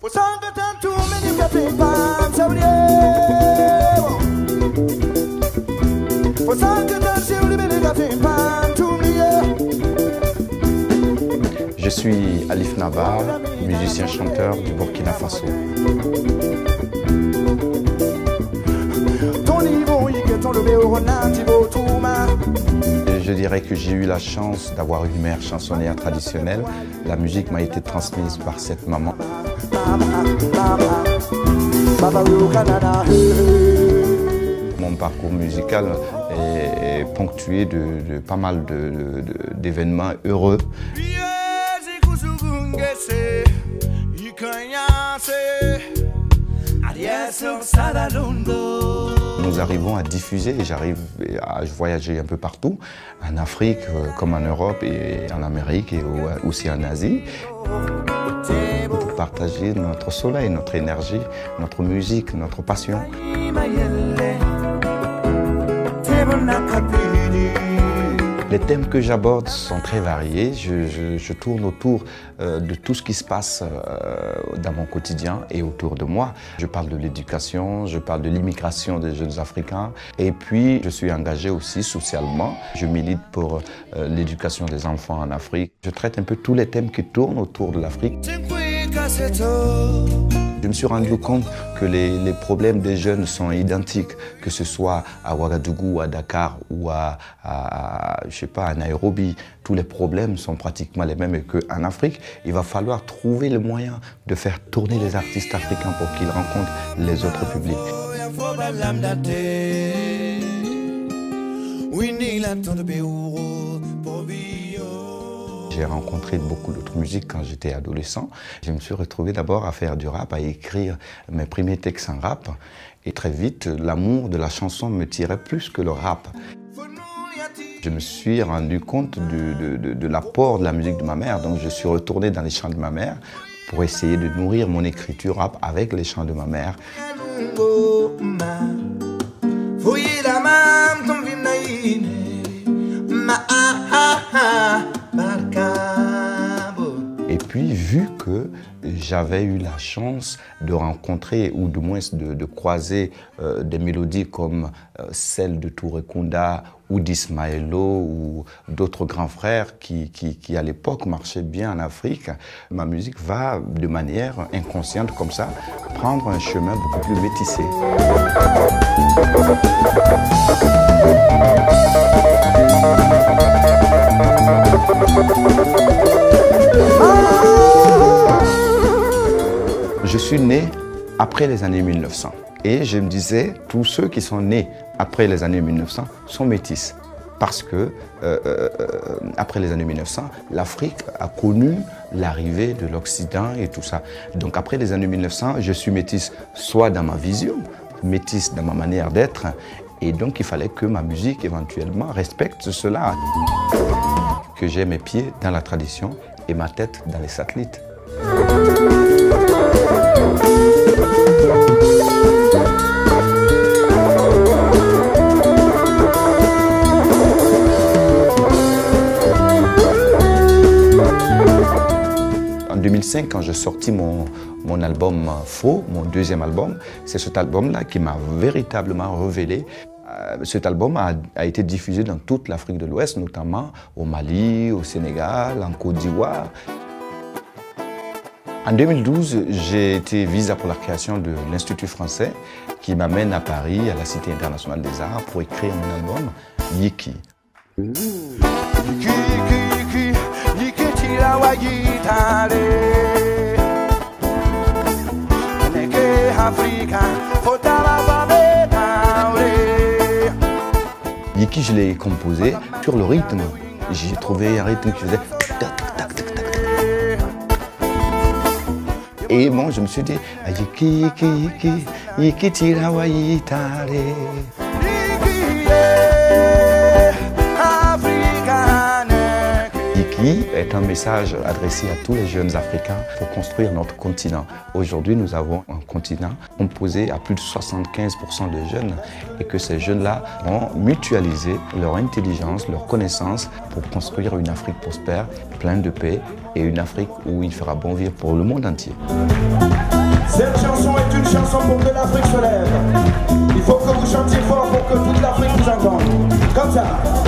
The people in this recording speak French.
Je suis Alif Nabar, musicien-chanteur du Burkina Faso. Je dirais que j'ai eu la chance d'avoir une mère chansonnière traditionnelle. La musique m'a été transmise par cette maman. Mon parcours musical est ponctué de pas mal d'événements heureux. Nous arrivons à diffuser et j'arrive à voyager un peu partout, en Afrique comme en Europe et en Amérique et aussi en Asie, pour partager notre soleil, notre énergie, notre musique, notre passion. Les thèmes que j'aborde sont très variés. Je tourne autour de tout ce qui se passe dans mon quotidien et autour de moi. Je parle de l'éducation, je parle de l'immigration des jeunes Africains. Et puis, je suis engagé aussi socialement. Je milite pour l'éducation des enfants en Afrique. Je traite un peu tous les thèmes qui tournent autour de l'Afrique. Je me suis rendu compte que les problèmes des jeunes sont identiques, que ce soit à Ouagadougou, à Dakar ou je sais pas, à Nairobi. Tous les problèmes sont pratiquement les mêmes et qu'en Afrique, il va falloir trouver le moyen de faire tourner les artistes africains pour qu'ils rencontrent les autres publics. J'ai rencontré beaucoup d'autres musiques quand j'étais adolescent. Je me suis retrouvé d'abord à faire du rap, à écrire mes premiers textes en rap. Et très vite, l'amour de la chanson me tirait plus que le rap. Je me suis rendu compte de l'apport de la musique de ma mère. Donc je suis retourné dans les chants de ma mère pour essayer de nourrir mon écriture rap avec les chants de ma mère. Et puis, vu que j'avais eu la chance de rencontrer, ou du moins de croiser des mélodies comme celle de Touré Kunda ou d'Ismaëlo ou d'autres grands frères qui à l'époque marchaient bien en Afrique, ma musique va de manière inconsciente comme ça prendre un chemin beaucoup plus métissé. Je suis né après les années 1900 et je me disais, tous ceux qui sont nés après les années 1900 sont métis. Parce que après les années 1900, l'Afrique a connu l'arrivée de l'Occident et tout ça. Donc après les années 1900, je suis métis soit dans ma vision, métis dans ma manière d'être, et donc il fallait que ma musique éventuellement respecte cela. Que j'ai mes pieds dans la tradition et ma tête dans les satellites. En 2005, quand j'ai sorti mon album Faux, mon deuxième album, c'est cet album-là qui m'a véritablement révélé. Cet album a été diffusé dans toute l'Afrique de l'Ouest, notamment au Mali, au Sénégal, en Côte d'Ivoire. En 2012, j'ai été visa pour la création de l'Institut français qui m'amène à Paris, à la Cité internationale des arts, pour écrire mon album Yiki. Yiki, je l'ai composé sur le rythme. J'ai trouvé un rythme qui faisait tac, tac, tac, tac, tac. Et bon, je me suis dit, Yiki, Yiki, Yiki, Yiki, tirawayi tare. Yiki est un message adressé à tous les jeunes Africains pour construire notre continent. Aujourd'hui, nous avons un continent composé à plus de 75% de jeunes et que ces jeunes-là vont mutualiser leur intelligence, leur connaissance pour construire une Afrique prospère, pleine de paix et une Afrique où il fera bon vivre pour le monde entier. ensemble pour que l'Afrique se lève. Il faut que vous chantiez fort pour que toute l'Afrique vous entende. Comme ça.